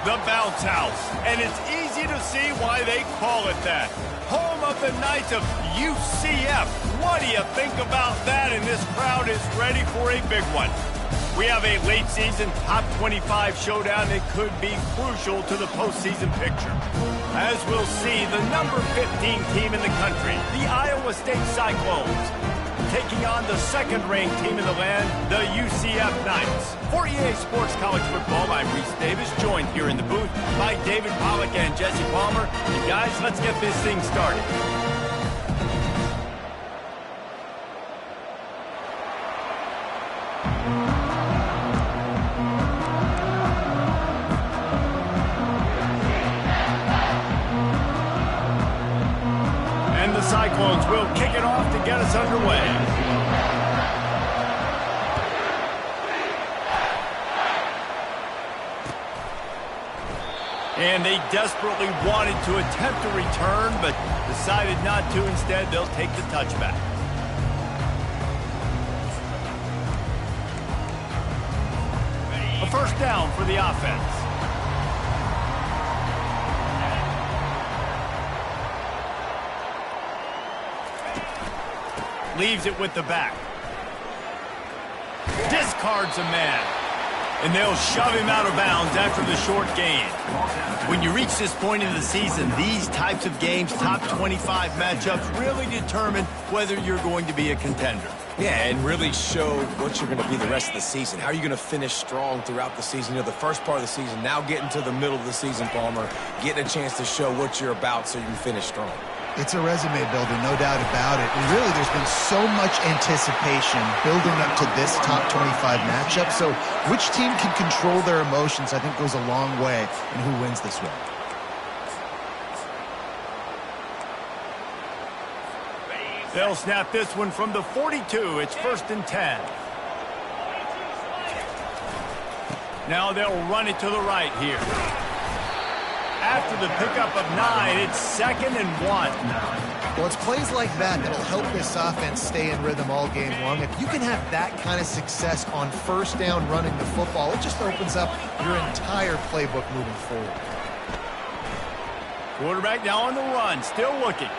The bounce house, and it's easy to see why they call it that. Home of the Knights of UCF. What do you think about that? And this crowd is ready for a big one. We have a late season top 25 showdown that could be crucial to the postseason picture. As we'll see, the number 15 team in the country, the Iowa State Cyclones, taking on the second-ranked team in the land, the UCF Knights. For EA Sports College Football, I'm Reese Davis, joined here in the booth by David Pollack and Jesse Palmer. And guys, let's get this thing started. And the Cyclones will kick it off to get us underway. And they desperately wanted to attempt a return, but decided not to. Instead, they'll take the touchback. A first down for the offense. Leaves it with the back. Discards a man. And they'll shove him out of bounds after the short gain. When you reach this point in the season, these types of games, top 25 matchups, really determine whether you're going to be a contender. Yeah, and really show what you're going to be the rest of the season. How are you going to finish strong throughout the season? You know, the first part of the season, now getting to the middle of the season, Palmer, getting a chance to show what you're about so you can finish strong. It's a resume builder, no doubt about it. And really, there's been so much anticipation building up to this top 25 matchup. So which team can control their emotions, I think, goes a long way in who wins this one. They'll snap this one from the 42. It's 1st and 10. Now they'll run it to the right here. After the pickup of 9, it's 2nd and 1. Well, it's plays like that that'll help this offense stay in rhythm all game long. If you can have that kind of success on first down running the football, it just opens up your entire playbook moving forward. Quarterback now on the run, still looking.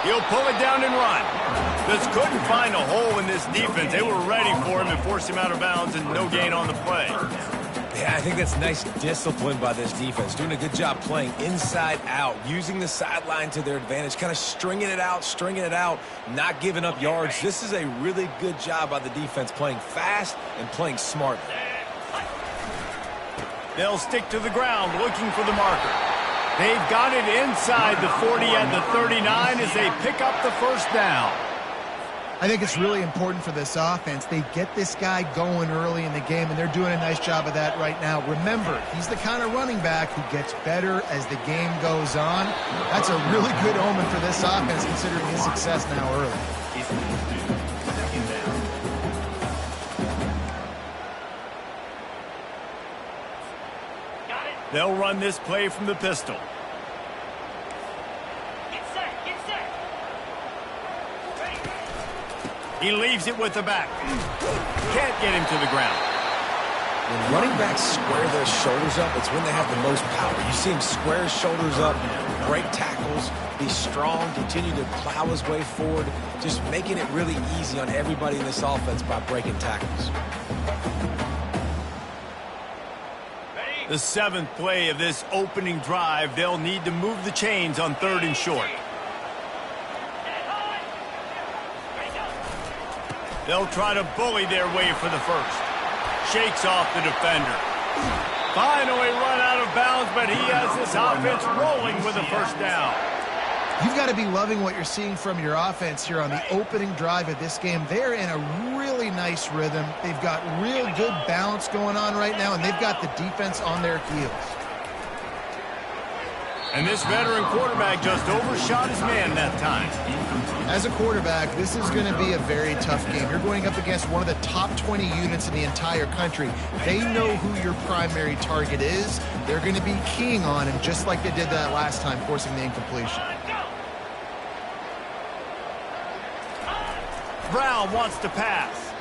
He'll pull it down and run. This couldn't find a hole in this defense. They were ready for him and forced him out of bounds, and no gain on the play. Yeah, I think that's nice discipline by this defense. Doing a good job playing inside out, using the sideline to their advantage, kind of stringing it out, not giving up yards. This is a really good job by the defense, playing fast and playing smart. They'll stick to the ground, looking for the marker. They've got it inside the 40 at the 39 as they pick up the first down. I think it's really important for this offense. They get this guy going early in the game, and they're doing a nice job of that right now. Remember, he's the kind of running back who gets better as the game goes on. That's a really good omen for this offense, considering his success now early. They'll run this play from the pistol. He leaves it with the back. Can't get him to the ground. When running backs square their shoulders up, it's when they have the most power. You see him square his shoulders up, break tackles, be strong, continue to plow his way forward, just making it really easy on everybody in this offense by breaking tackles. The 7th play of this opening drive, they'll need to move the chains on 3rd and short. They'll try to bully their way for the first. Shakes off the defender. Finally run out of bounds, but he has this offense rolling with a first down. You've got to be loving what you're seeing from your offense here on the opening drive of this game. They're in a really nice rhythm. They've got real good balance going on right now, and they've got the defense on their heels. And this veteran quarterback just overshot his man that time. As a quarterback, this is going to be a very tough game. You're going up against one of the top 20 units in the entire country. They know who your primary target is. They're going to be keying on him just like they did that last time, forcing the incompletion. Brown wants to pass.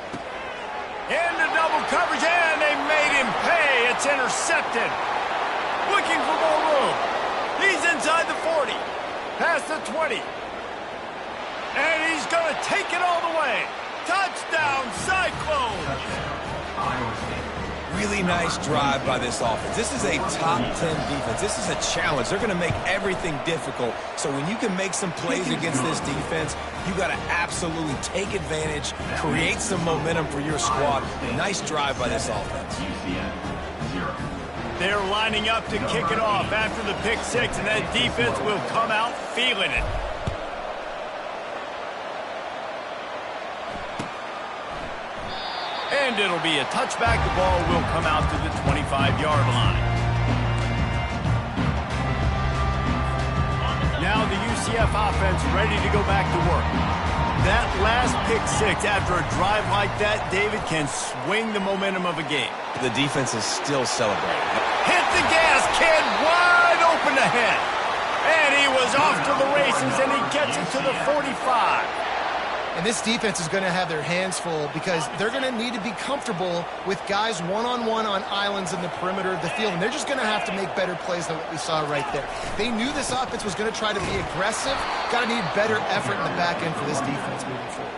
Into double coverage, and they made him pay. It's intercepted. looking for more room. He's inside the 40, past the 20. And he's going to take it all the way. Touchdown, Cyclones! Really nice drive by this offense. This is a top 10 defense. This is a challenge. They're going to make everything difficult. So when you can make some plays against this defense, you got to absolutely take advantage, create some momentum for your squad. Nice drive by this offense. They're lining up to kick it off after the pick six, and that defense will come out feeling it. And it'll be a touchback. The ball will come out to the 25-yard line. Now the UCF offense ready to go back to work. That last pick six after a drive like that, David, can swing the momentum of a game. The defense is still celebrating. Hit the gas, kid, wide open ahead. And he was off to the races, and he gets it to the 45. And this defense is going to have their hands full because they're going to need to be comfortable with guys one-on-one on islands in the perimeter of the field. And they're just going to have to make better plays than what we saw right there. They knew this offense was going to try to be aggressive. Got to need better effort in the back end for this defense moving forward.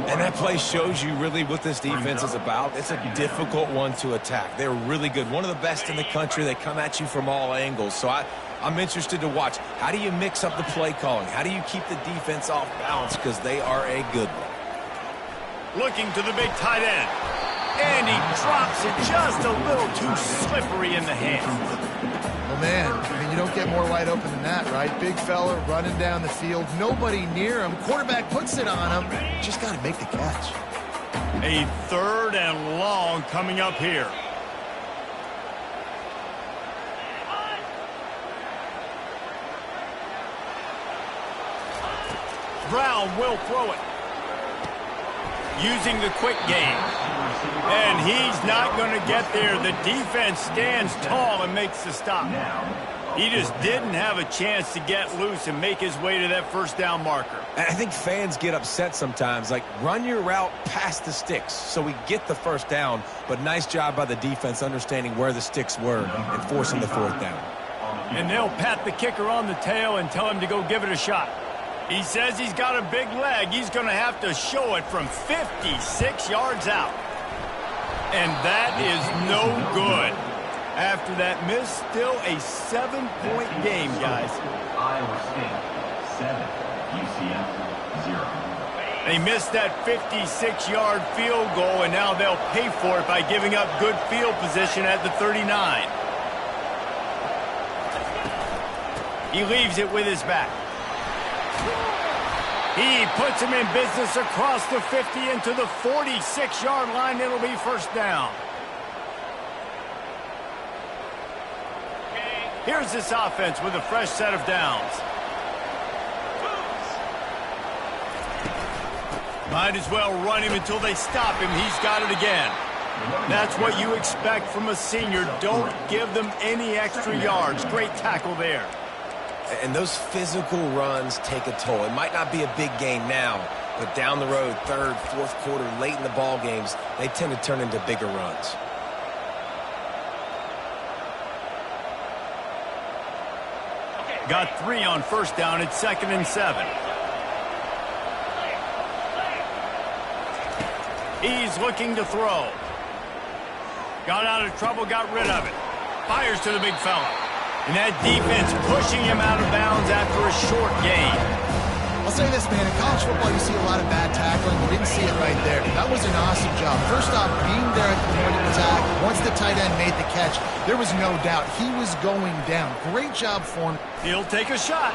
And that play shows you really what this defense is about. It's a difficult one to attack. They're really good. One of the best in the country. They come at you from all angles. So I'm interested to watch. How do you mix up the play calling? How do you keep the defense off balance? Because they are a good one. Looking to the big tight end. And he drops it just a little too slippery in the hand. Well, man, I mean, you don't get more wide open than that, right? Big fella running down the field. Nobody near him. Quarterback puts it on him. Just got to make the catch. A 3rd and long coming up here. Brown will throw it. Using the quick game. And he's not going to get there. The defense stands tall and makes the stop. He just didn't have a chance to get loose and make his way to that first down marker. I think fans get upset sometimes. Like, run your route past the sticks so we get the first down. But nice job by the defense understanding where the sticks were and forcing the 4th down. And they'll pat the kicker on the tail and tell him to go give it a shot. He says he's got a big leg. He's going to have to show it from 56 yards out. And that is no good. After that miss, still a 7-point game, guys. Iowa State, 7. UCF, 0. They missed that 56-yard field goal, and now they'll pay for it by giving up good field position at the 39. He leaves it with his back. He puts him in business across the 50 into the 46-yard line. It'll be first down. Here's this offense with a fresh set of downs. Might as well run him until they stop him. He's got it again. That's what you expect from a senior. Don't give them any extra yards. Great tackle there. And those physical runs take a toll. It might not be a big gain now, but down the road, 3rd, 4th quarter, late in the ball games, they tend to turn into bigger runs. Got 3 on first down. It's 2nd and 7. He's looking to throw. Got out of trouble, got rid of it. Fires to the big fella. And that defense pushing him out of bounds after a short gain. I'll say this, man. In college football, you see a lot of bad tackling. You didn't see it right there. That was an awesome job. First off, being there at the point of attack, once the tight end made the catch, there was no doubt he was going down. Great job for him. He'll take a shot.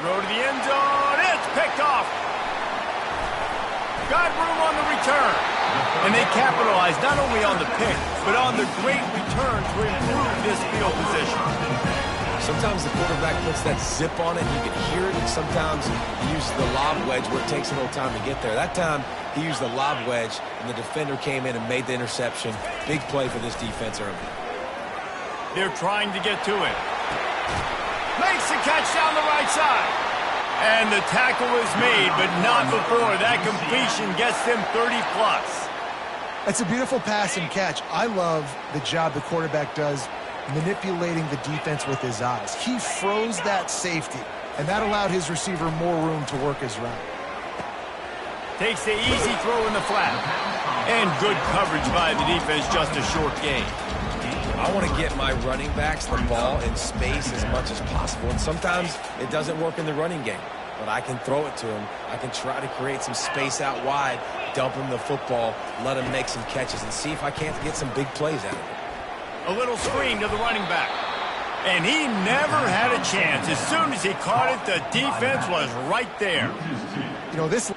Throw to the end zone. It's picked off. Got room on the return. And they capitalized not only on the pick, but on the great return to improve this field position. Sometimes the quarterback puts that zip on it, and you can hear it, and sometimes he uses the lob wedge where it takes a little time to get there. That time, he used the lob wedge, and the defender came in and made the interception. Big play for this defense early. They're trying to get to it. Makes the catch down the right side. And the tackle is made, but not before that completion gets them 30+. It's a beautiful pass and catch. I love the job the quarterback does manipulating the defense with his eyes. He froze that safety, and that allowed his receiver more room to work his route. Takes the easy throw in the flat. And good coverage by the defense, just a short gain. I want to get my running backs the ball in space as much as possible, and sometimes it doesn't work in the running game. But I can throw it to him. I can try to create some space out wide, dump him the football, let him make some catches, and see if I can't get some big plays out of it. A little screen to the running back. And he never had a chance. As soon as he caught it, the defense was right there. You know, this...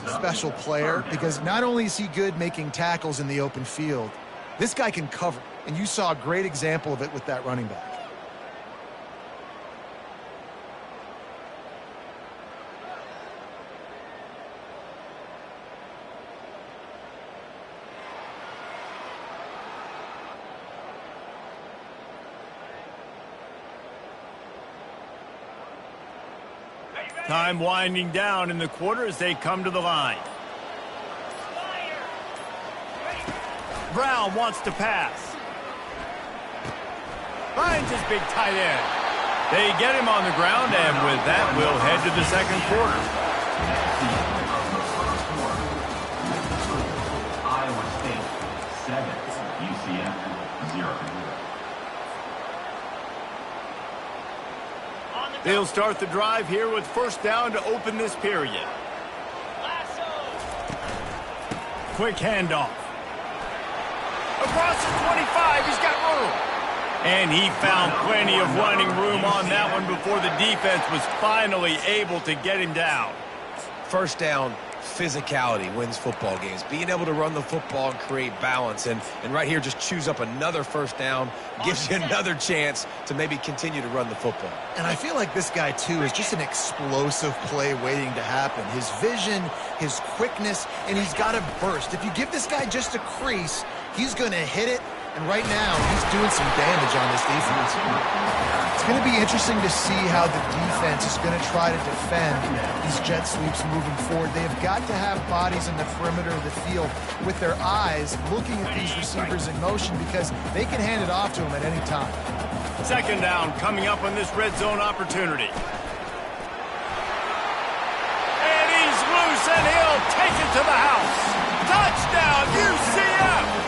special player, because not only is he good making tackles in the open field, this guy can cover, and you saw a great example of it with that running back. Time winding down in the quarter as they come to the line. Brown wants to pass. Finds his big tight end. They get him on the ground, and with that, we'll head to the second quarter. Iowa State 7, UCF 0. They'll start the drive here with first down to open this period. Quick handoff. Across the 25, he's got room. And he found plenty of running room on that one before the defense was finally able to get him down. First down, physicality wins football games. Being able to run the football and create balance. And right here, just choose up another first down, gives you another chance to maybe continue to run the football. And I feel like this guy, too, is just an explosive play waiting to happen. His vision, his quickness, and he's got a burst. If you give this guy just a crease, he's going to hit it. And right now, he's doing some damage on this defense. It's going to be interesting to see how the defense is going to try to defend these jet sweeps moving forward. They have got to have bodies in the perimeter of the field with their eyes looking at these receivers in motion, because they can hand it off to them at any time. Second down coming up on this red zone opportunity. And he's loose, and he'll take it to the house. Touchdown, UCF!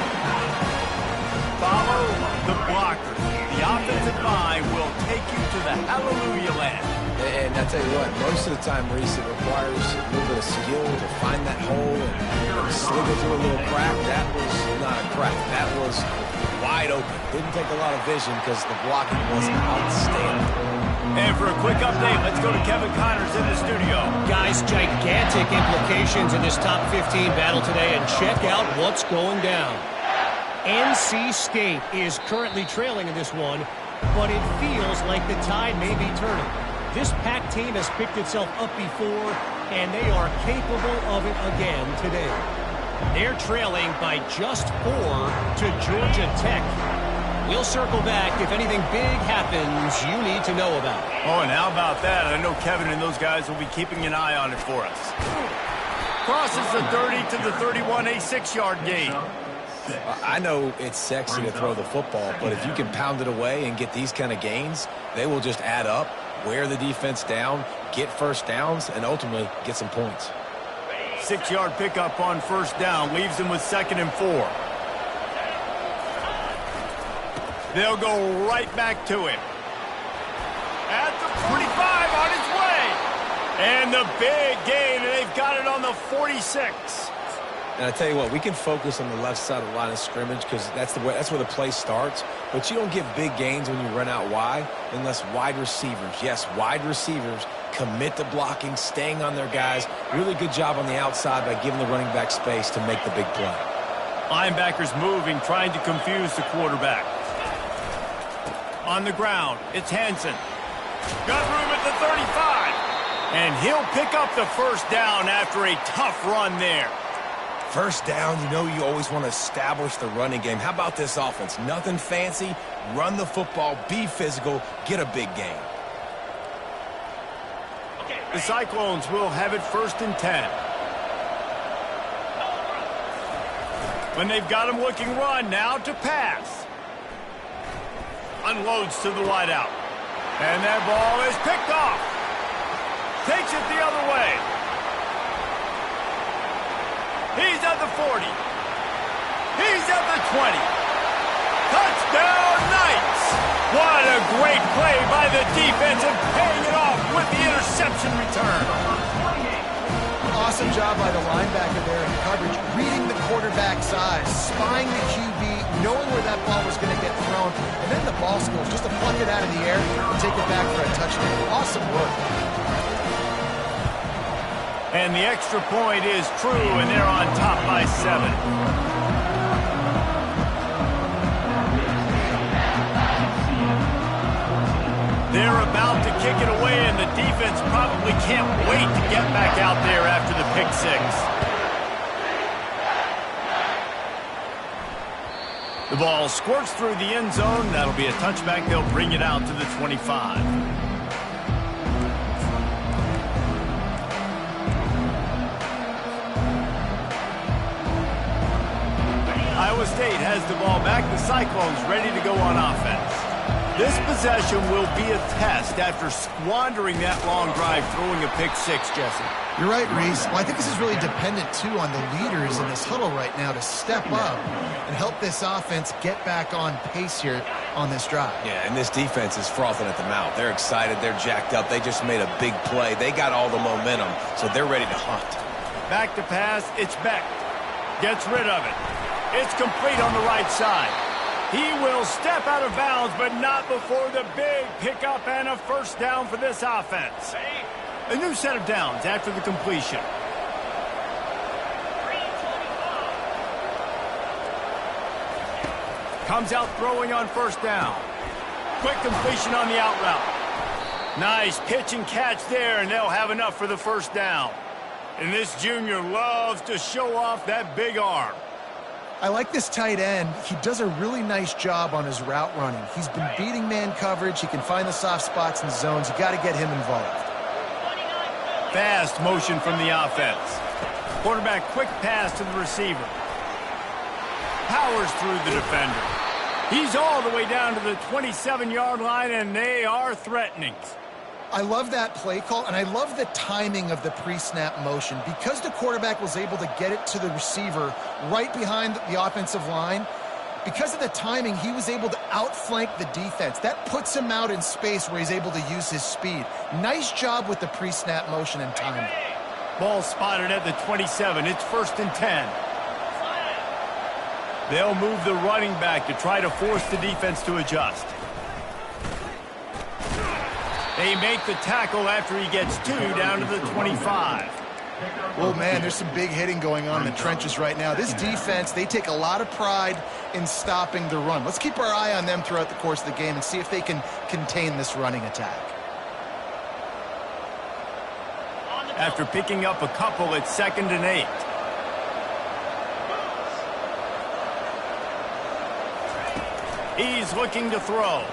Follow the blocker. The offensive line will take you to the hallelujah land. And I tell you what, most of the time, Reese, it requires a little bit of skill to find that hole and slither through a little crack. That was not a crack. That was wide open. Didn't take a lot of vision because the blocking was outstanding. And for a quick update, let's go to Kevin Connors in the studio. Guys, gigantic implications in this top 15 battle today, and check out what's going down. NC State is currently trailing in this one, but it feels like the tide may be turning. This Pac team has picked itself up before, and they are capable of it again today. They're trailing by just 4 to Georgia Tech. We'll circle back if anything big happens you need to know about. Oh, and how about that? I know Kevin and those guys will be keeping an eye on it for us. Crosses the 30 to the 31, a 6-yard gain. I know it's sexy to throw the football, but if you can pound it away and get these kind of gains, they will just add up, wear the defense down, get first downs, and ultimately get some points. 6-yard pickup on first down leaves them with 2nd and 4. They'll go right back to him. At the 45, on his way. And the big gain, and they've got it on the 46. And I tell you what, we can focus on the left side of the line of scrimmage because that's where the play starts. But you don't get big gains when you run out wide unless wide receivers, yes, wide receivers, commit to blocking, staying on their guys. Really good job on the outside by giving the running back space to make the big play. Linebackers moving, trying to confuse the quarterback. On the ground, it's Hansen. Got room at the 35. And he'll pick up the first down after a tough run there. First down, you know you always want to establish the running game. How about this offense? Nothing fancy. Run the football, be physical, get a big gain. The Cyclones will have it 1st and 10. When they've got him looking run, now to pass. Unloads to the wideout. And that ball is picked off. Takes it the other way. He's at the 40. He's at the 20. Touchdown Knights! What a great play by the defense and paying it off with the interception return. Awesome job by the linebacker there in coverage, reading the quarterback's eyes, spying the QB, knowing where that ball was going to get thrown, and then the ball skills just to pluck it out of the air and take it back for a touchdown. Awesome work. And the extra point is true, and they're on top by 7. They're about to kick it away, and the defense probably can't wait to get back out there after the pick 6. The ball squirts through the end zone. That'll be a touchback. They'll bring it out to the 25. Iowa State has the ball back. The Cyclones ready to go on offense. This possession will be a test after squandering that long drive, throwing a pick 6, Jesse. You're right, Reese. Well, I think this is really dependent, too, on the leaders in this huddle right now to step up and help this offense get back on pace here on this drive. Yeah, and this defense is frothing at the mouth. They're excited. They're jacked up. They just made a big play. They got all the momentum, so they're ready to hunt. Back to pass. It's Beck. Gets rid of it. It's complete on the right side. He will step out of bounds, but not before the big pickup and a first down for this offense. A new set of downs after the completion. Comes out throwing on first down. Quick completion on the out route. Nice pitch and catch there, and they'll have enough for the first down. And this junior loves to show off that big arm. I like this tight end. He does a really nice job on his route running. He's been beating man coverage. He can find the soft spots and zones. You got to get him involved. Fast motion from the offense. Quarterback quick pass to the receiver. Powers through the defender. He's all the way down to the 27-yard line, and they are threatening. I love that play call, and I love the timing of the pre-snap motion. Because the quarterback was able to get it to the receiver right behind the offensive line, because of the timing, he was able to outflank the defense. That puts him out in space where he's able to use his speed. Nice job with the pre-snap motion and timing. Ball spotted at the 27. It's 1st and 10. They'll move the running back to try to force the defense to adjust. They make the tackle after he gets 2 down to the 25. Oh, man, there's some big hitting going on in the trenches right now. This defense, they take a lot of pride in stopping the run. Let's keep our eye on them throughout the course of the game and see if they can contain this running attack. After picking up a couple, it's 2nd and 8. He's looking to throw.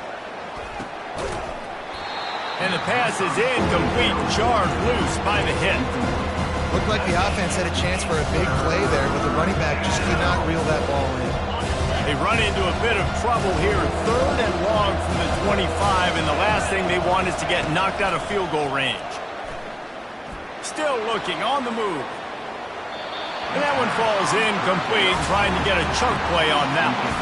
And the pass is incomplete, jarred loose by the hit. Looked like the offense had a chance for a big play there, but the running back just could not reel that ball in. They run into a bit of trouble here, 3rd and long from the 25, and the last thing they want is to get knocked out of field goal range. Still looking, on the move. And that one falls incomplete, trying to get a chunk play on that one.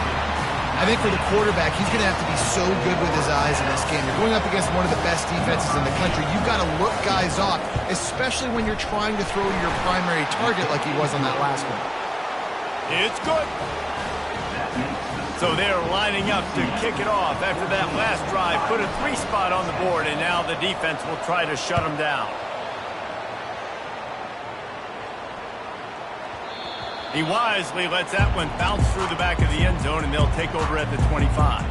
I think for the quarterback, he's going to have to be so good with his eyes in this game. You're going up against one of the best defenses in the country. You've got to look guys off, especially when you're trying to throw to your primary target like he was on that last one. It's good. So they're lining up to kick it off after that last drive. Put a 3 spot on the board, and now the defense will try to shut them down. He wisely lets that one bounce through the back of the end zone, and they'll take over at the 25.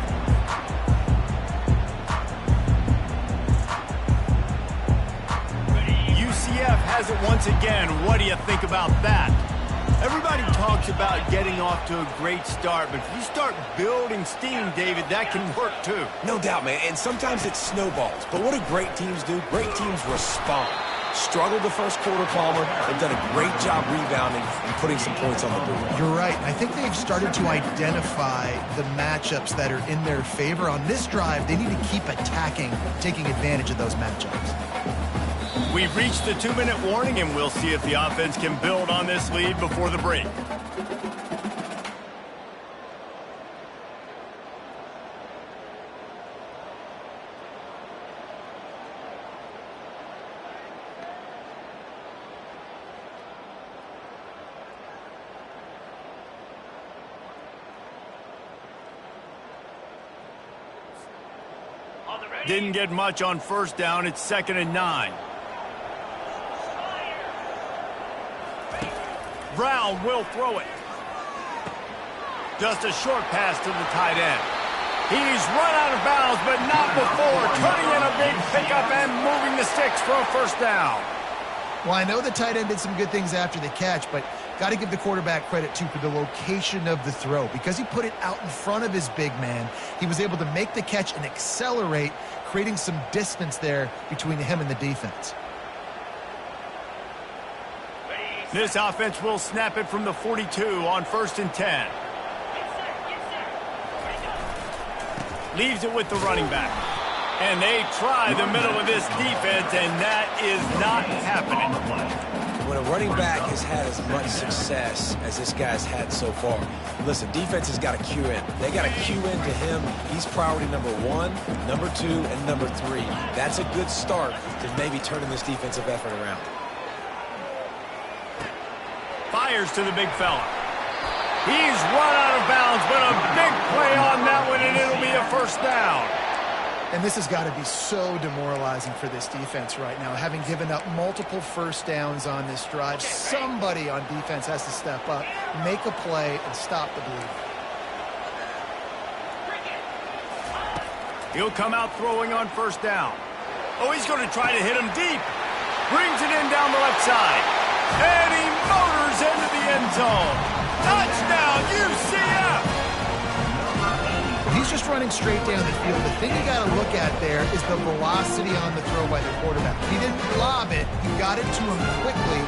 UCF has it once again. What do you think about that? Everybody talks about getting off to a great start, but if you start building steam, David, that can work too. No doubt, man, and sometimes it snowballs. But what do great teams do? Great teams respond. Struggled the first quarter, Palmer. They've done a great job rebounding and putting some points on the board. You're right. I think they've started to identify the matchups that are in their favor. On this drive, they need to keep attacking, taking advantage of those matchups. We've reached the 2-minute warning, and we'll see if the offense can build on this lead before the break. Didn't get much on first down. It's 2nd and 9. Brown will throw it. Just a short pass to the tight end. He's run out of bounds, but not before turning in a big pickup and moving the sticks for a first down. Well, I know the tight end did some good things after the catch, but got to give the quarterback credit, too, for the location of the throw. Because he put it out in front of his big man, he was able to make the catch and accelerate, creating some distance there between him and the defense. This offense will snap it from the 42 on 1st and 10. Leaves it with the running back. And they try the middle of this defense, and that is not happening. When a running back has had as much success as this guy's had so far, listen, defense has got to cue in. They got to cue in to him. He's priority number 1, number 2, and number 3. That's a good start to maybe turning this defensive effort around. Fires to the big fella. He's run out of bounds, but a big play on that one, and it'll be a first down. And this has got to be so demoralizing for this defense right now. Having given up multiple first downs on this drive, somebody on defense has to step up, make a play, and stop the bleeding. He'll come out throwing on first down. Oh, he's going to try to hit him deep. Brings it in down the left side. And he motors into the end zone. Touchdown, UCF! He's just running straight down the field. The thing you got to look at there is the velocity on the throw by the quarterback. He didn't lob it. He got it to him quickly,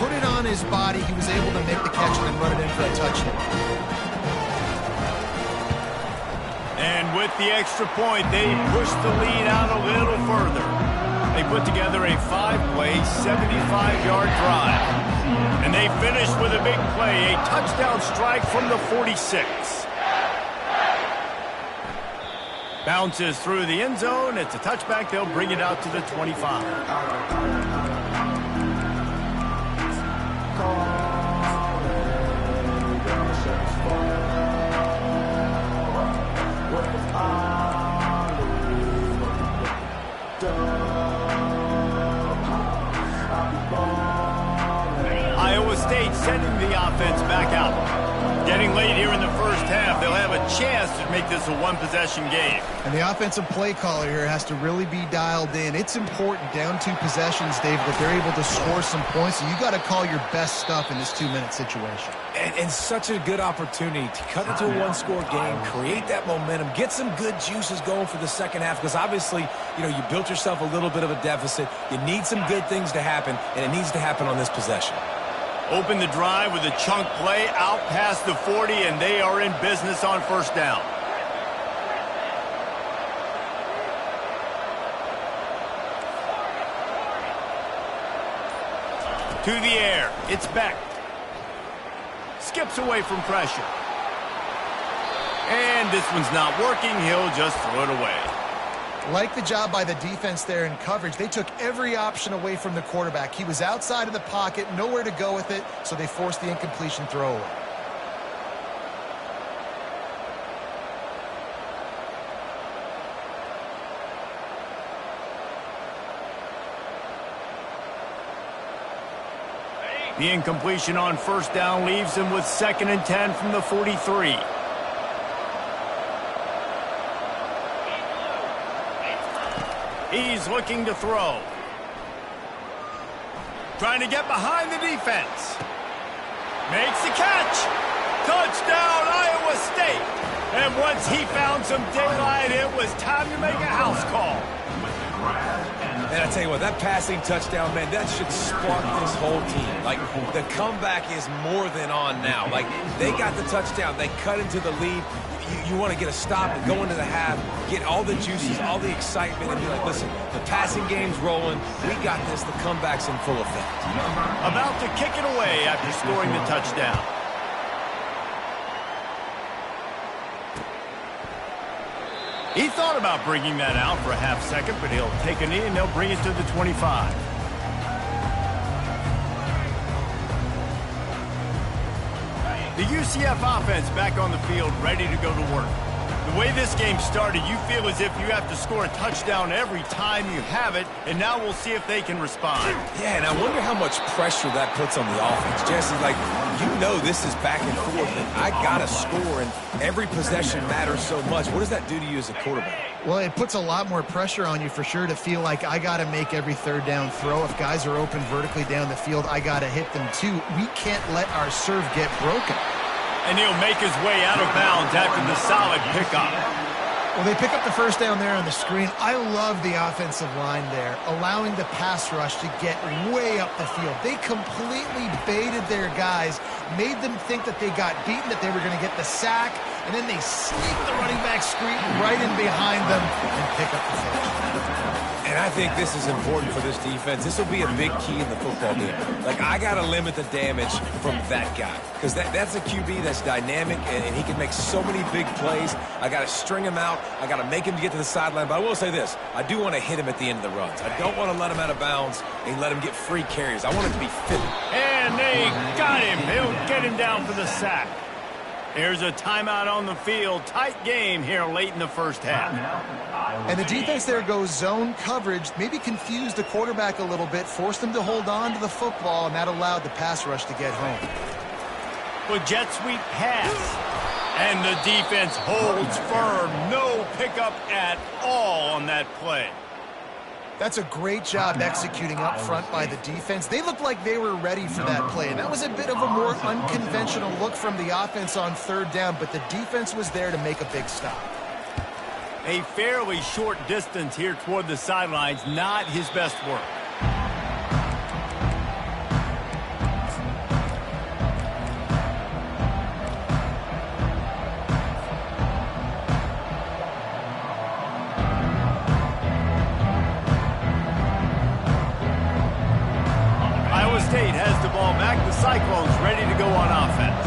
put it on his body. He was able to make the catch and then run it in for a touchdown. And with the extra point, they push the lead out a little further. They put together a 5-play, 75-yard drive. And they finished with a big play, a touchdown strike from the 46. Bounces through the end zone. It's a touchback. They'll bring it out to the 25. Iowa State sending the offense back out. Getting late here in the first half, they'll have a chance to make this a one-possession game. And the offensive play caller here has to really be dialed in. It's important, down 2 possessions, Dave, that they're able to score some points. So you got to call your best stuff in this 2-minute situation. And such a good opportunity to cut into a 1-score game, create that momentum, get some good juices going for the second half, because obviously, you know, you built yourself a little bit of a deficit. You need some good things to happen, and it needs to happen on this possession. Open the drive with a chunk play out past the 40, and they are in business on first down. To the air. It's Beck. Skips away from pressure. And this one's not working, he'll just throw it away. Like the job by the defense there in coverage. They took every option away from the quarterback. He was outside of the pocket, nowhere to go with it, so they forced the incompletion throw away. The incompletion on first down leaves him with 2nd and 10 from the 43. He's looking to throw. Trying to get behind the defense. Makes the catch. Touchdown, Iowa State. And once he found some daylight, it was time to make a house call. And I tell you what, that passing touchdown, man, that should spark this whole team. Like, the comeback is more than on now. Like, they got the touchdown. They cut into the lead. You want to get a stop and go into the half, get all the juices, all the excitement, and be like, listen, the passing game's rolling. We got this. The comeback's in full effect. About to kick it away after scoring the touchdown. He thought about bringing that out for a half second, but he'll take a knee and they'll bring it to the 25. The UCF offense back on the field, ready to go to work. The way this game started, you feel as if you have to score a touchdown every time you have it, and now we'll see if they can respond. Yeah, and I wonder how much pressure that puts on the offense. Jesse, like, you know this is back and forth, and I got to score, and every possession matters so much. What does that do to you as a quarterback? Well, it puts a lot more pressure on you for sure to feel like I got to make every third down throw. If guys are open vertically down the field, I got to hit them too. We can't let our serve get broken. And he'll make his way out of bounds after the solid pickup. Well, they pick up the first down there on the screen. I love the offensive line there, allowing the pass rush to get way up the field. They completely baited their guys, made them think that they got beaten, that they were going to get the sack, and then they sneak the running back screen right in behind them and pick up the finish. And I think this is important for this defense. This will be a big key in the football game. Like, I got to limit the damage from that guy. Because that's a QB that's dynamic, and he can make so many big plays. I got to string him out. I got to make him get to the sideline. But I will say this. I do want to hit him at the end of the runs. I don't want to let him out of bounds and let him get free carries. I want him to be fit. And they got him. He'll get him down for the sack. There's a timeout on the field. Tight game here late in the first half. And the defense there goes zone coverage, maybe confused the quarterback a little bit, forced him to hold on to the football, and that allowed the pass rush to get home. With jet sweep pass. And the defense holds firm. No pickup at all on that play. That's a great job executing up front by the defense. They looked like they were ready for that play, and that was a bit of a more unconventional look from the offense on third down, but the defense was there to make a big stop. A fairly short distance here toward the sidelines, not his best work. State has the ball back. The Cyclones ready to go on offense.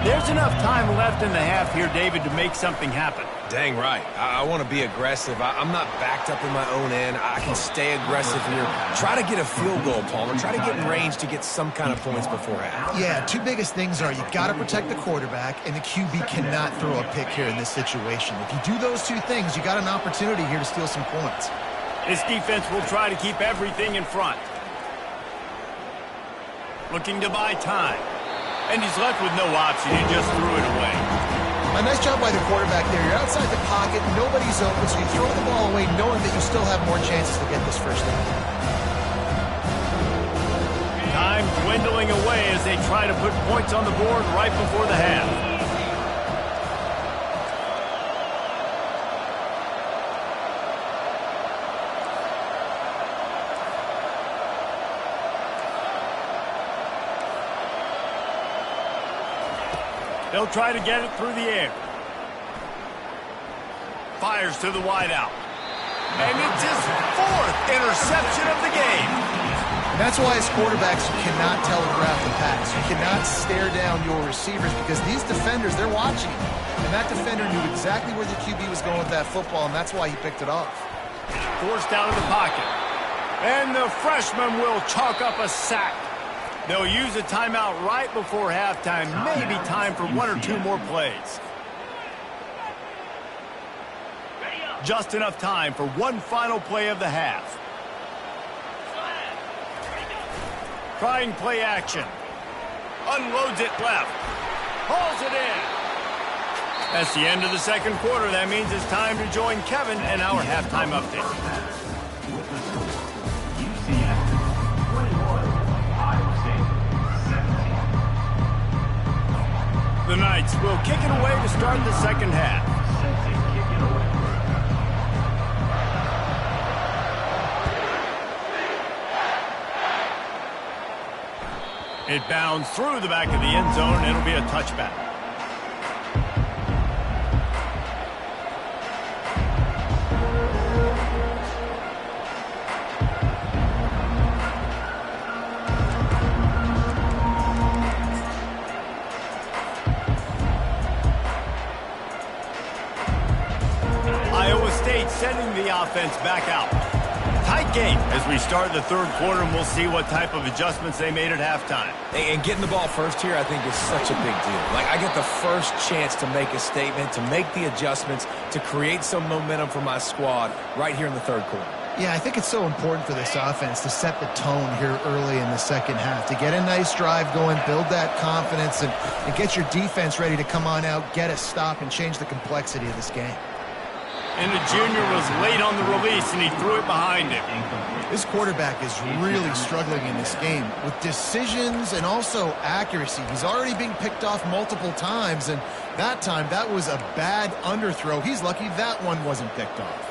There's enough time left in the half here, David, to make something happen. Dang right. I want to be aggressive. I'm not backed up in my own end. I can stay aggressive here. Try to get a field goal, Palmer. Try to get in range to get some kind of points before half. Yeah, two biggest things are you got to protect the quarterback, and the QB cannot throw a pick here in this situation. If you do those two things, you got an opportunity here to steal some points. This defense will try to keep everything in front. Looking to buy time. And he's left with no option. He just threw it away. A nice job by the quarterback there. You're outside the pocket. Nobody's open, so you throw the ball away knowing that you still have more chances to get this first down. Time dwindling away as they try to put points on the board right before the half. They'll try to get it through the air. Fires to the wideout. And it's his 4th interception of the game. And that's why as quarterbacks, you cannot telegraph the pass. You cannot stare down your receivers because these defenders, they're watching you. And that defender knew exactly where the QB was going with that football, and that's why he picked it off. Forced out of the pocket. And the freshman will chalk up a sack. They'll use a timeout right before halftime. Maybe time for one or two more plays. Just enough time for one final play of the half. Trying play action. Unloads it left. Hauls it in. That's the end of the second quarter. That means it's time to join Kevin and our halftime update. UCF 21, Iowa State 17. The Knights will kick it away to start the second half. It bounds through the back of the end zone, and it'll be a touchback. Iowa State sending the offense back out. Tight game as we start the third quarter, and we'll see what type of adjustments they made at halftime. And getting the ball first here, I think, is such a big deal. Like, I get the first chance to make a statement, to make the adjustments, to create some momentum for my squad right here in the third quarter. Yeah, I think it's so important for this offense to set the tone here early in the second half, to get a nice drive going, build that confidence, and get your defense ready to come on out, get a stop, and change the complexity of this game. And the junior was late on the release, and he threw it behind him. This quarterback is really struggling in this game with decisions and also accuracy. He's already being picked off multiple times, and that time, that was a bad underthrow. He's lucky that one wasn't picked off.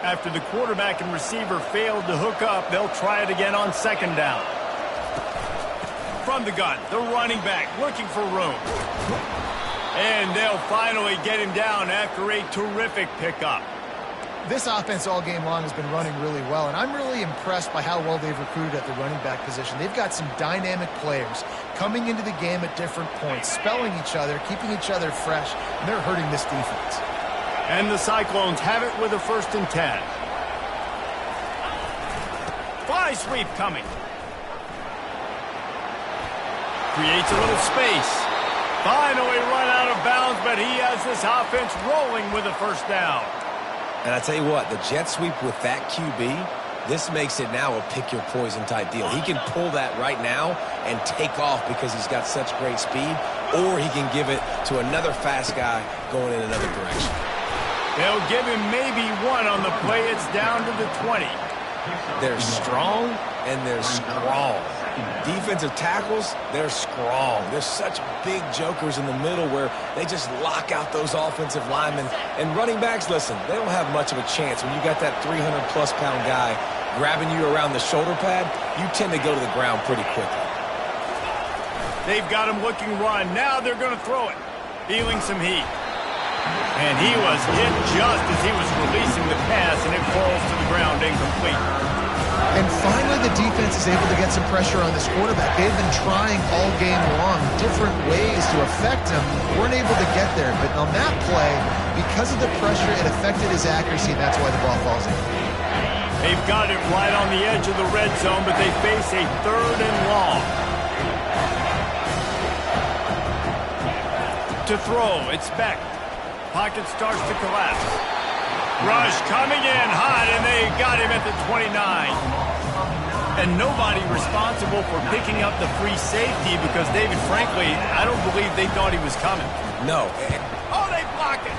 After the quarterback and receiver failed to hook up, they'll try it again on second down. From the gun, the running back looking for room. And they'll finally get him down after a terrific pickup. This offense all game long has been running really well, and I'm really impressed by how well they've recruited at the running back position. They've got some dynamic players coming into the game at different points, spelling each other, keeping each other fresh, and they're hurting this defense. And the Cyclones have it with a 1st and 10. Fly sweep coming. Creates a little space. Finally run out of bounds, but he has this offense rolling with a 1st down. And I tell you what, the jet sweep with that QB, this makes it now a pick-your-poison type deal. He can pull that right now and take off because he's got such great speed, or he can give it to another fast guy going in another direction. They'll give him maybe one on the play. It's down to the 20. They're strong and they're strong. Defensive tackles, they're strong. They're such big jokers in the middle where they just lock out those offensive linemen. And running backs, listen, they don't have much of a chance. When you got that 300-plus pound guy grabbing you around the shoulder pad, you tend to go to the ground pretty quickly. They've got him looking run. Now they're going to throw it. Feeling some heat. And he was hit just as he was releasing the pass, and it falls to the ground incomplete. And finally, the defense is able to get some pressure on this quarterback. They've been trying all game long different ways to affect him. Weren't able to get there. But on that play, because of the pressure, it affected his accuracy, and that's why the ball falls in. They've got it right on the edge of the red zone, but they face a 3rd and long. To throw, it's Beck. Pocket starts to collapse. Rush coming in hot, and they got him at the 29. And nobody responsible for picking up the free safety because David, frankly, I don't believe they thought he was coming. No. Oh, they block it.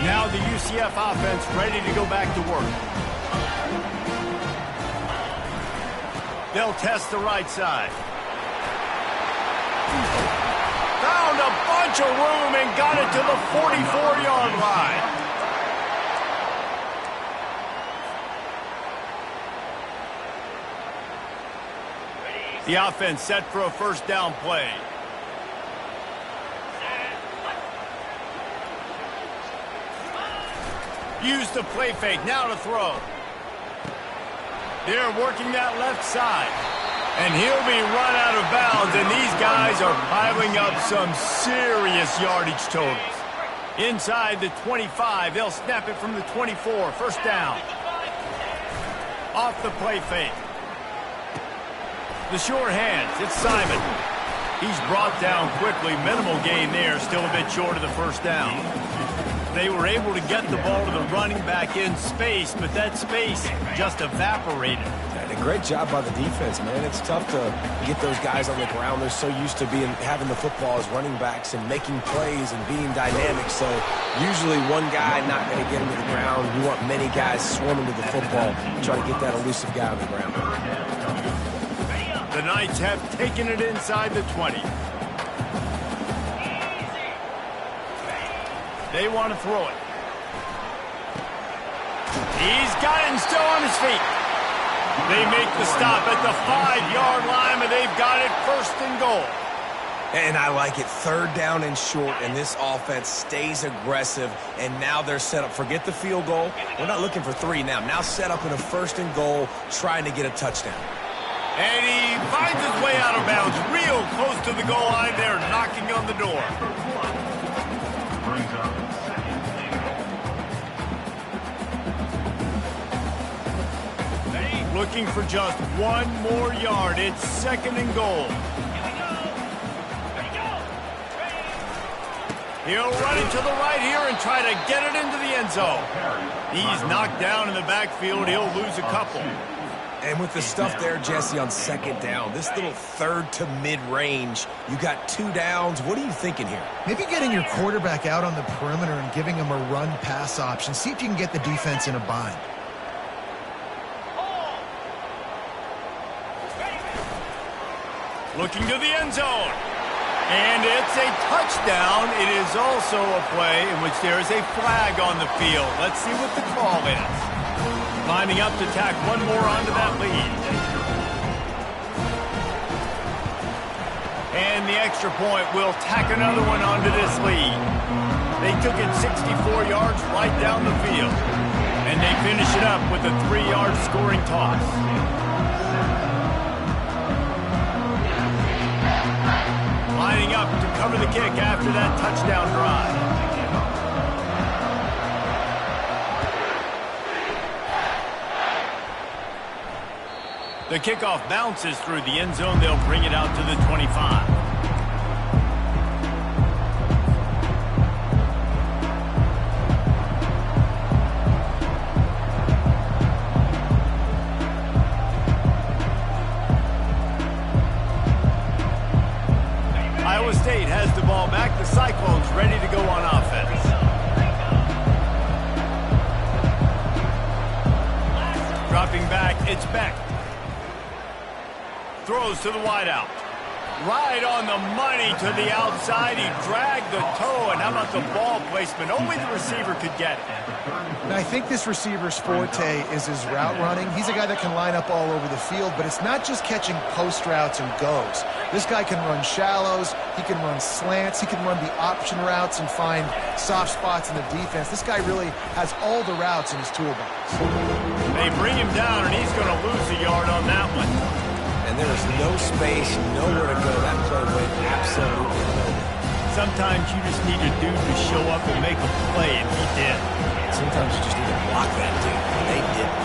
Now the UCF offense ready to go back to work. They'll test the right side. Found a bunch of room and got it to the 44-yard line. The offense set for a 1st down play. Use the play fake. Now to throw. They're working that left side. And he'll be run out of bounds, and these guys are piling up some serious yardage totals. Inside the 25, they'll snap it from the 24. First down. Off the play fake. The sure hands, it's Simon. He's brought down quickly. Minimal gain there, still a bit short of the first down. They were able to get the ball to the running back in space, but that space just evaporated. And a great job by the defense, man. It's tough to get those guys on the ground. They're so used to having the football as running backs and making plays and being dynamic. So usually one guy not going to get him to the ground. You want many guys swarming to the football, trying to get that elusive guy on the ground. The Knights have taken it inside the 20. They want to throw it. He's got it and still on his feet. They make the stop at the 5-yard line, and they've got it first and goal. And I like it. Third down and short, and this offense stays aggressive, and now they're set up. Forget the field goal. We're not looking for 3 now. Now set up in a first and goal, trying to get a touchdown. And he finds his way out of bounds, real close to the goal line there, knocking on the door. Looking for just 1 more yard. It's second and goal. He'll run it to the right here and try to get it into the end zone. He's knocked down in the backfield. He'll lose a couple. And with the stuff there, Jesse, on second down, this little third to mid-range, you got 2 downs. What are you thinking here? Maybe getting your quarterback out on the perimeter and giving him a run-pass option. See if you can get the defense in a bind. Looking to the end zone. And it's a touchdown. It is also a play in which there is a flag on the field. Let's see what the call is. Lining up to tack 1 more onto that lead. And the extra point will tack another one onto this lead. They took it 64 yards right down the field. And they finish it up with a 3-yard scoring toss. Lining up to cover the kick after that touchdown drive. The kickoff bounces through the end zone. They'll bring it out to the 25. Iowa State has the ball back. The Cyclones ready to go on offense. Dropping back, it's Beck. Throws to the wideout. Right on the money to the outside. He dragged the toe, and how about the ball placement? Only the receiver could get it. And I think this receiver's forte is his route running. He's a guy that can line up all over the field, but it's not just catching post routes and goes. This guy can run shallows, he can run slants, he can run the option routes and find soft spots in the defense. This guy really has all the routes in his toolbox. They bring him down, and he's going to lose a yard on that one. And there is no space, nowhere to go. That play went absolutely nowhere. Sometimes you just need a dude to show up and make a play, and he did. Sometimes you just need to block that dude, and they didn't.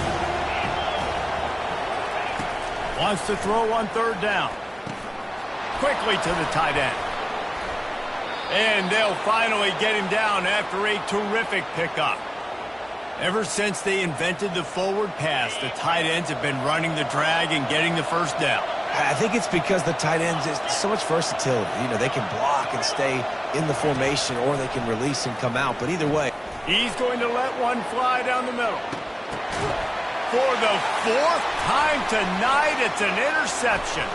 Wants to throw on third down. Quickly to the tight end. And they'll finally get him down after a terrific pickup. Ever since they invented the forward pass, the tight ends have been running the drag and getting the first down. I think it's because the tight ends is so much versatility. You know, they can block and stay in the formation, or they can release and come out. But either way, he's going to let one fly down the middle. For the 4th time tonight, it's an interception.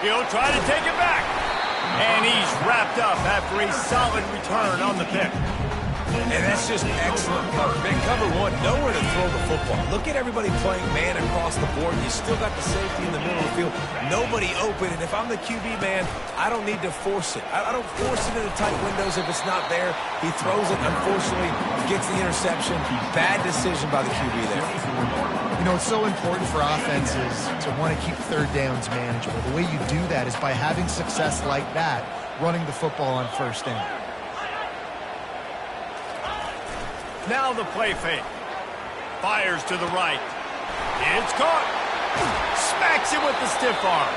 He'll try to take it back. And he's wrapped up after a solid return on the pick. And that's just excellent cover. Man, cover one, nowhere to throw the football. Look at everybody playing man across the board. You still got the safety in the middle of the field. Nobody open. And if I'm the QB, man, I don't need to force it. I don't force it into tight windows if it's not there. He throws it, unfortunately, gets the interception. Bad decision by the QB there. You know, it's so important for offenses to want to keep third downs manageable. The way you do that is by having success like that, running the football on first down. Now the play fake. Fires to the right. It's caught. Smacks it with the stiff arm.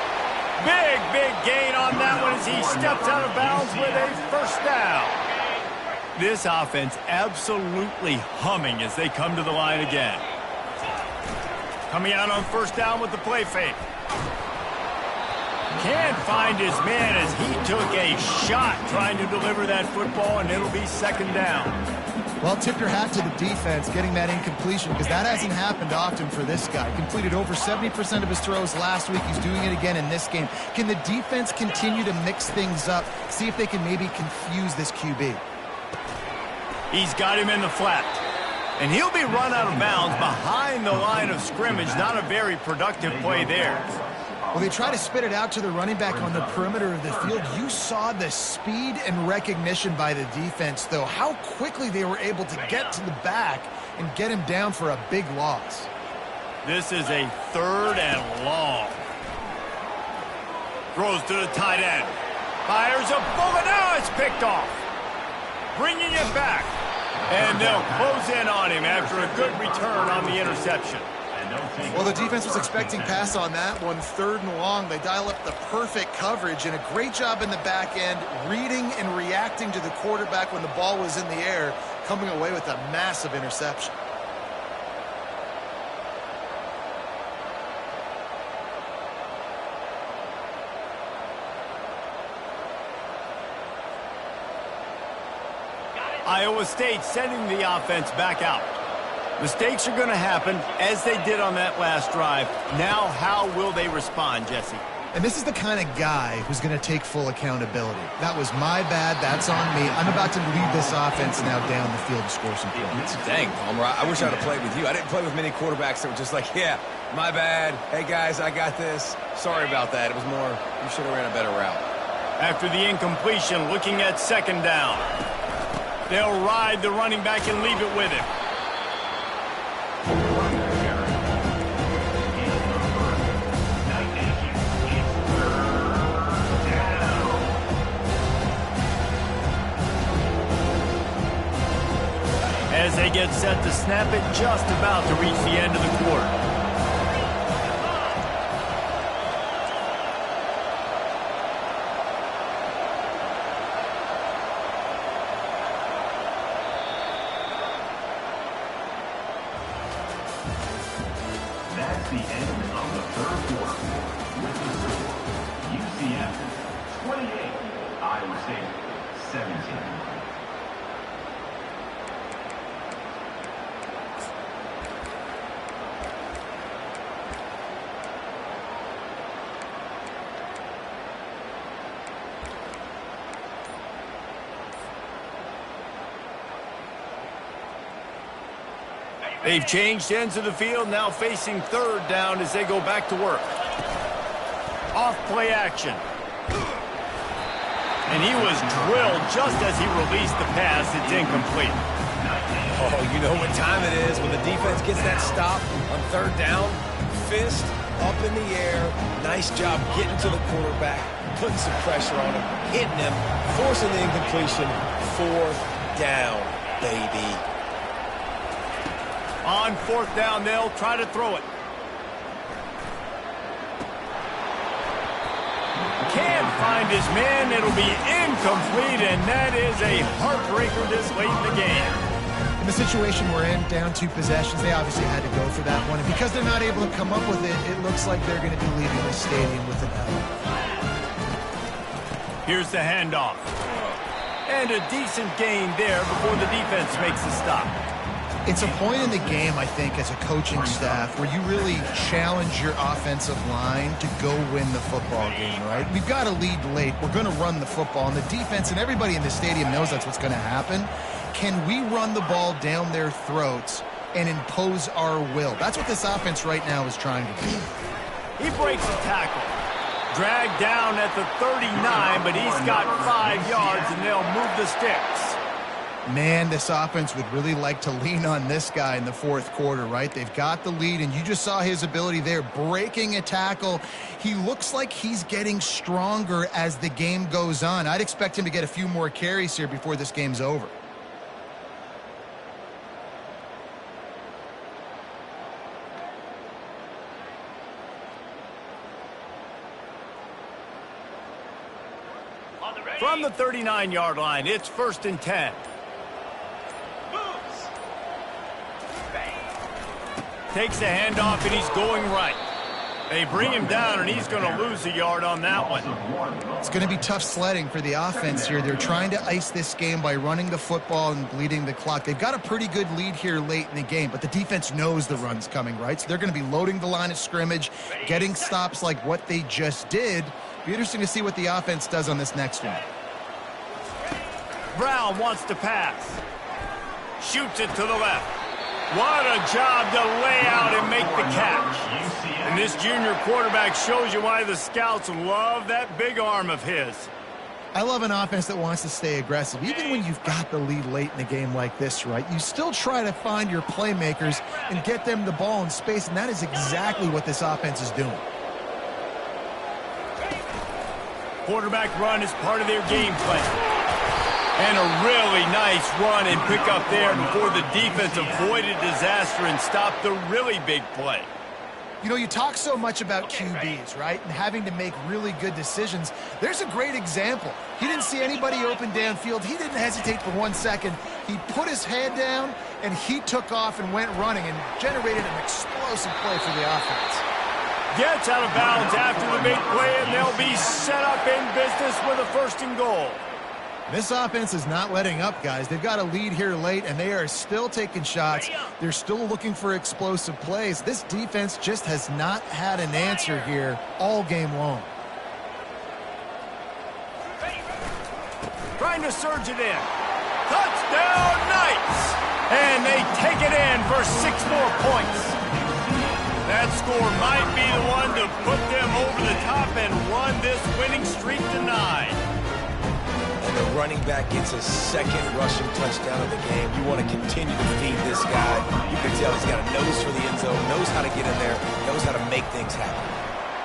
Big gain on that one as he steps out of bounds with a first down. This offense absolutely humming as they come to the line again. Coming out on first down with the play fake. Can't find his man as he took a shot trying to deliver that football, and it'll be second down. Well, tip your hat to the defense getting that incompletion, because that hasn't happened often for this guy. Completed over 70% of his throws last week. He's doing it again in this game. Can the defense continue to mix things up, see if they can maybe confuse this QB? He's got him in the flat. And he'll be run out of bounds behind the line of scrimmage. Not a very productive play there. Well, they try to spit it out to the running back on the perimeter of the field. You saw the speed and recognition by the defense, though. How quickly they were able to get to the back and get him down for a big loss. This is a third and long. Throws to the tight end. Fires a bullet. Now it's picked off. Bringing it back. And they'll close in on him after a good return on the interception. Well, the defense was expecting pass on that one, third and long. They dial up the perfect coverage and a great job in the back end, reading and reacting to the quarterback when the ball was in the air, coming away with a massive interception. Iowa State sending the offense back out. Mistakes are going to happen, as they did on that last drive. Now, how will they respond, Jesse? And this is the kind of guy who's going to take full accountability. That was my bad. That's on me. I'm about to lead this offense now down the field to score some points. Dang, Palmer, I wish I'd have played with you. I didn't play with many quarterbacks that were just like, yeah, my bad. Hey, guys, I got this. Sorry about that. It was more, you should have ran a better route. After the incompletion, looking at second down. They'll ride the running back and leave it with him. As they get set to snap it, just about to reach the end of the quarter. That's the end of the third quarter. With the score, UCF 28, Iowa State 17. They've changed ends of the field, now facing third down as they go back to work. Off play action. And he was drilled just as he released the pass. It's incomplete. Oh, you know what time it is when the defense gets that stop on third down. Fist up in the air. Nice job getting to the quarterback, putting some pressure on him, hitting him, forcing the incompletion. Fourth down, baby. On fourth down, they'll try to throw it. Can't find his man. It'll be incomplete, and that is a heartbreaker this late in the game. In the situation we're in, down 2 possessions, they obviously had to go for that one. And because they're not able to come up with it, it looks like they're going to be leaving the stadium with an L. Here's the handoff. And a decent gain there before the defense makes the stop. It's a point in the game, I think, as a coaching staff, where you really challenge your offensive line to go win the football game, right? We've got to lead late. We're going to run the football. And the defense and everybody in the stadium knows that's what's going to happen. can we run the ball down their throats and impose our will? That's what this offense right now is trying to do. He breaks a tackle. Dragged down at the 39, but he's got 5 yards, and they'll move the sticks. Man, this offense would really like to lean on this guy in the fourth quarter, right? They've got the lead, and you just saw his ability there, breaking a tackle. He looks like he's getting stronger as the game goes on. I'd expect him to get a few more carries here before this game's over. From the 39-yard line, it's 1st and 10. Takes the handoff, and he's going right. They bring him down, and he's going to lose a yard on that one. It's going to be tough sledding for the offense here. They're trying to ice this game by running the football and bleeding the clock. They've got a pretty good lead here late in the game, but the defense knows the run's coming, right? So they're going to be loading the line of scrimmage, getting stops like what they just did. Be interesting to see what the offense does on this next one. Brown wants to pass. Shoots it to the left. What a job to lay out and make the catch. And this junior quarterback shows you why the scouts love that big arm of his. I love an offense that wants to stay aggressive. Even when you've got the lead late in a game like this, right, you still try to find your playmakers and get them the ball in space, and that is exactly what this offense is doing. Quarterback run is part of their game plan. And a really nice run and pick up there before the defense avoided disaster and stopped the really big play. You know, you talk so much about QBs, right, and having to make really good decisions. There's a great example. He didn't see anybody open downfield. He didn't hesitate for 1 second. He put his head down, and he took off and went running and generated an explosive play for the offense. Gets out of bounds after the big play, and they'll be set up in business with a 1st and goal. This offense is not letting up, guys. They've got a lead here late, and they are still taking shots. They're still looking for explosive plays. This defense just has not had an answer here all game long. Trying to surge it in. Touchdown, Knights! And they take it in for 6 more points. That score might be the one to put them over the top and run this winning streak to 9. And the running back gets his 2nd rushing touchdown of the game. You want to continue to feed this guy. You can tell he's got a nose for the end zone, knows how to get in there, knows how to make things happen.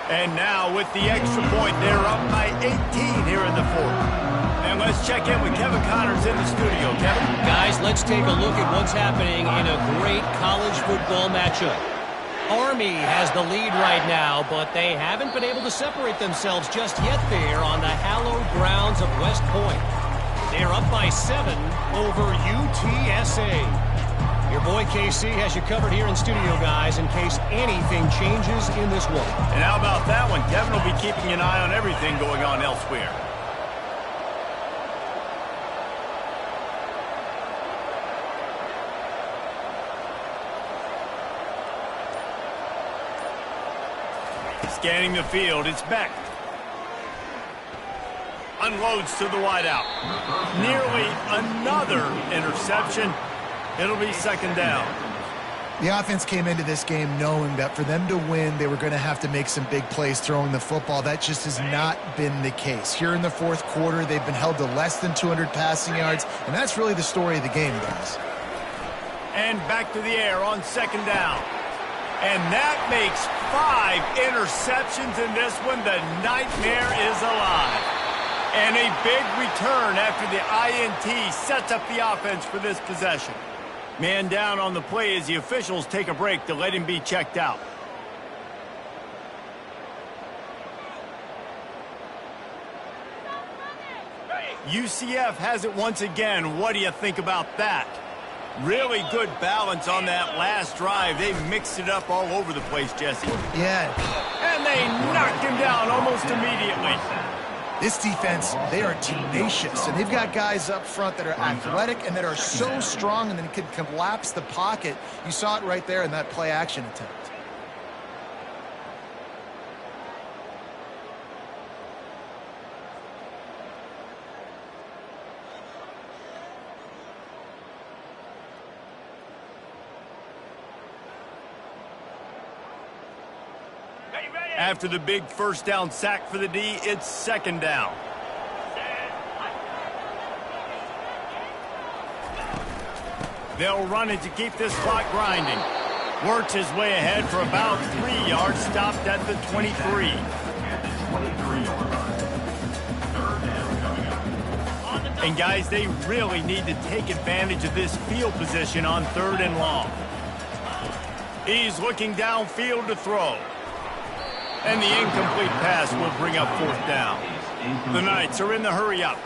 And now with the extra point, they're up by 18 here in the 4th. And let's check in with Kevin Connors in the studio. Kevin? Guys, let's take a look at what's happening in a great college football matchup. Army has the lead right now, but they haven't been able to separate themselves just yet there on the hallowed grounds of West Point. They're up by 7 over UTSA. Your boy KC has you covered here in studio, guys, in case anything changes in this one. And how about that one? Kevin will be keeping an eye on everything going on elsewhere. Scanning the field, it's Beck. Unloads to the wideout. Nearly another interception. It'll be 2nd down. The offense came into this game knowing that for them to win, they were going to have to make some big plays throwing the football. That just has not been the case. Here in the 4th quarter, they've been held to less than 200 passing yards, and that's really the story of the game, guys. And back to the air on 2nd down. And that makes 5 interceptions in this one. The nightmare is alive. And a big return after the INT sets up the offense for this possession. Man down on the play as the officials take a break to let him be checked out. UCF has it once again. What do you think about that? Really good balance on that last drive. They mixed it up all over the place, Jesse. Yeah. And they knocked him down almost immediately. This defense, they are tenacious, and they've got guys up front that are athletic and that are so strong and then can collapse the pocket. You saw it right there in that play-action attempt. After the big first down sack for the D, it's second down. They'll run it to keep this clock grinding. Works his way ahead for about 3 yards, stopped at the 23. And guys, they really need to take advantage of this field position on 3rd and long. He's looking downfield to throw. And the incomplete pass will bring up 4th down. The Knights are in the hurry-up.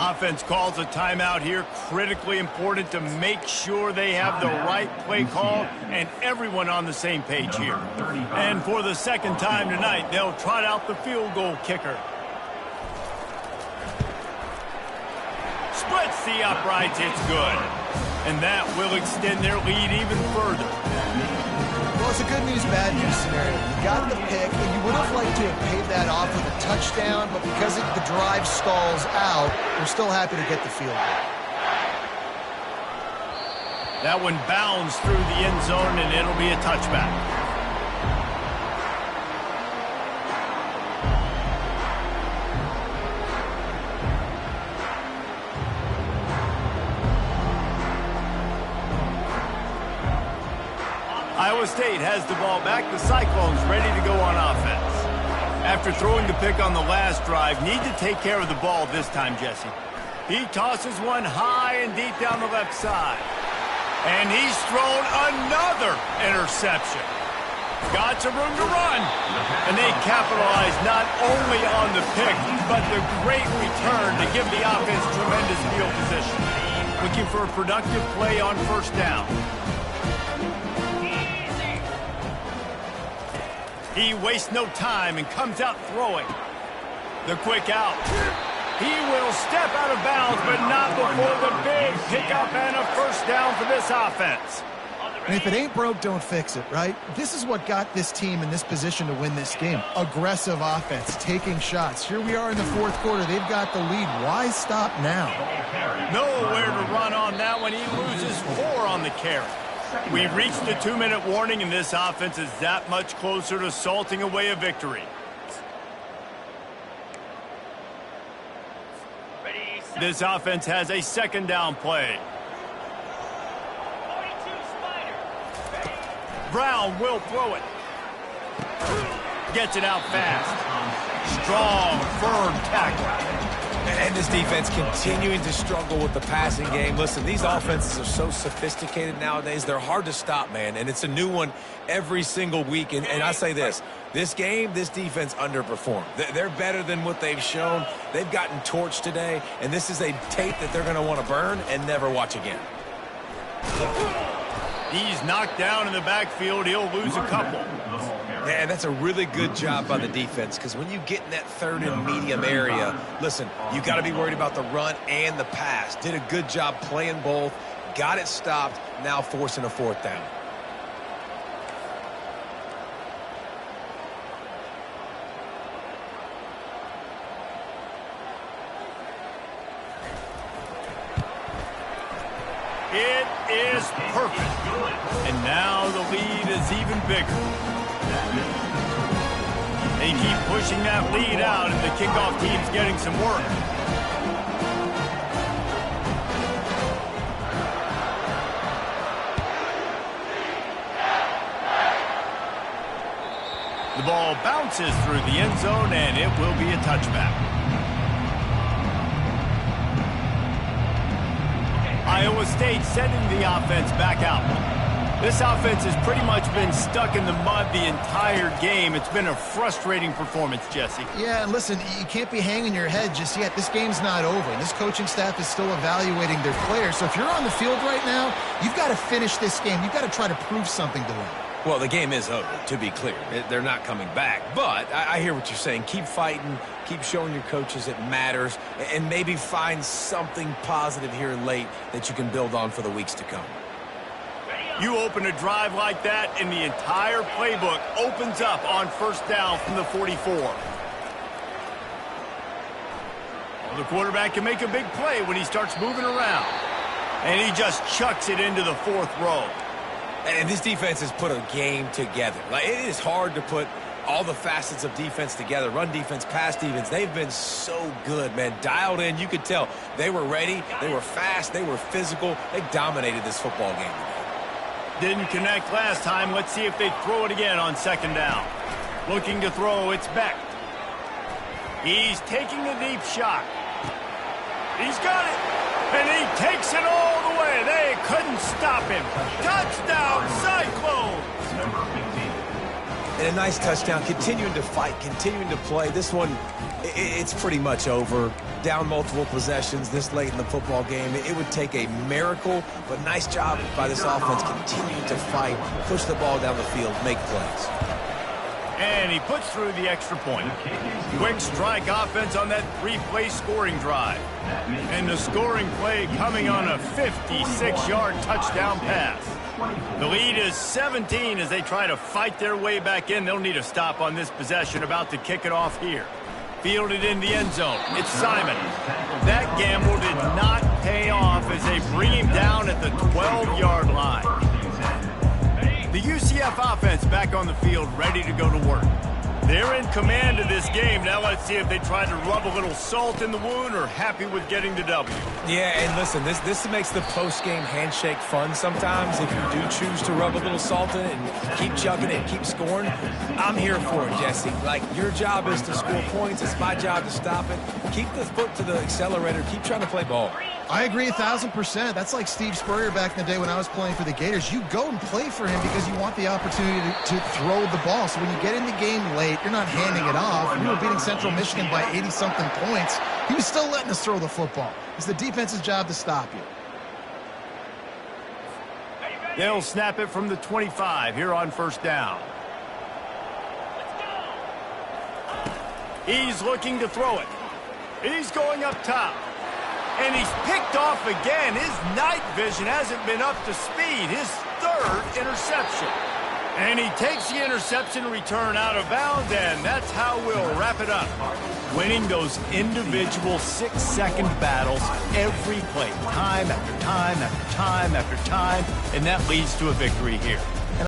Offense calls a timeout here. Critically important to make sure they have the right play call and everyone on the same page here. And for the second time tonight, they'll trot out the field goal kicker. Splits the uprights. It's good. And that will extend their lead even further. Well, it's a good news, bad news scenario. You got the pick, and you would have liked to have paid that off with a touchdown, but because the drive stalls out, we're still happy to get the field goal. That one bounds through the end zone, and it'll be a touchback. Iowa State has the ball back. The Cyclones ready to go on offense. After throwing the pick on the last drive, need to take care of the ball this time, Jesse. He tosses one high and deep down the left side. And he's thrown another interception. Got some room to run. And they capitalize not only on the pick, but the great return to give the offense tremendous field position. Looking for a productive play on 1st down. He wastes no time and comes out throwing. The quick out. He will step out of bounds, but not before the big pickup and a 1st down for this offense. And if it ain't broke, don't fix it, right? This is what got this team in this position to win this game. Aggressive offense, taking shots. Here we are in the 4th quarter. They've got the lead. Why stop now? Nowhere to run on that one. He loses 4 on the carry. We've reached the 2-minute warning, and this offense is that much closer to salting away a victory. This offense has a 2nd down play. Brown will throw it. Gets it out fast. Strong, firm tackle. And this defense continuing to struggle with the passing game. Listen, these offenses are so sophisticated nowadays. They're hard to stop, man. And it's a new one every single week. And I say this game, this defense underperformed. They're better than what they've shown. They've gotten torched today. And this is a tape that they're going to want to burn and never watch again. He's knocked down in the backfield. He'll lose a couple. Yeah, that's a really good job by the defense, because when you get in that 3rd and medium area, listen, you got to be worried about the run and the pass. Did a good job playing both, got it stopped, now forcing a 4th down. It is perfect. And now the lead is even bigger. They keep pushing that lead out, and the kickoff team's getting some work. The ball bounces through the end zone, and it will be a touchback. Iowa State sending the offense back out. This offense has pretty much been stuck in the mud the entire game. It's been a frustrating performance, Jesse. Yeah, and listen, you can't be hanging your head just yet. This game's not over, and this coaching staff is still evaluating their players. So if you're on the field right now, you've got to finish this game. You've got to try to prove something to them. Well, the game is over, to be clear. They're not coming back. But I hear what you're saying. Keep fighting. Keep showing your coaches it matters. And maybe find something positive here late that you can build on for the weeks to come. You open a drive like that, and the entire playbook opens up on 1st down from the 44. Well, the quarterback can make a big play when he starts moving around. And he just chucks it into the 4th row. And this defense has put a game together. Like, it is hard to put all the facets of defense together. Run defense, pass defense. They've been so good, man. Dialed in. You could tell they were ready. They were fast. They were physical. They dominated this football game today. Didn't connect last time. Let's see if they throw it again on second down. Looking to throw. It's Beck. He's taking a deep shot. He's got it. And he takes it all the way. They couldn't stop him. Touchdown, Cyclones. Number 15. And a nice touchdown. Continuing to fight, continuing to play. This one, it's pretty much over. Down multiple possessions this late in the football game. It would take a miracle, but nice job by this offense continuing to fight, push the ball down the field, make plays. And he puts through the extra point. Quick strike offense on that 3-play scoring drive. And the scoring play coming on a 56-yard touchdown pass. The lead is 17 as they try to fight their way back in. They'll need a stop on this possession. About to kick it off here. Fielded in the end zone. It's Simon. That gamble did not pay off as they bring him down at the 12-yard line. The UCF offense back on the field, ready to go to work. They're in command of this game. Now let's see if they try to rub a little salt in the wound or happy with getting the W. Yeah, and listen, this makes the post-game handshake fun sometimes. If you do choose to rub a little salt in it and keep chugging it and keep scoring, I'm here for it, Jesse. Like, your job is to score points. It's my job to stop it. Keep the foot to the accelerator. Keep trying to play ball. I agree 1,000%. That's like Steve Spurrier back in the day when I was playing for the Gators. You go and play for him because you want the opportunity to throw the ball. So when you get in the game late, you're not handing it off. We were beating Central Michigan by 80-something points. He was still letting us throw the football. It's the defense's job to stop you. They'll snap it from the 25 here on first down. He's looking to throw it. He's going up top. And he's picked off again. His night vision hasn't been up to speed. His third interception. And he takes the interception return out of bounds, and that's how we'll wrap it up. Winning those individual 6-second battles every play, time after time after time after time, and that leads to a victory here.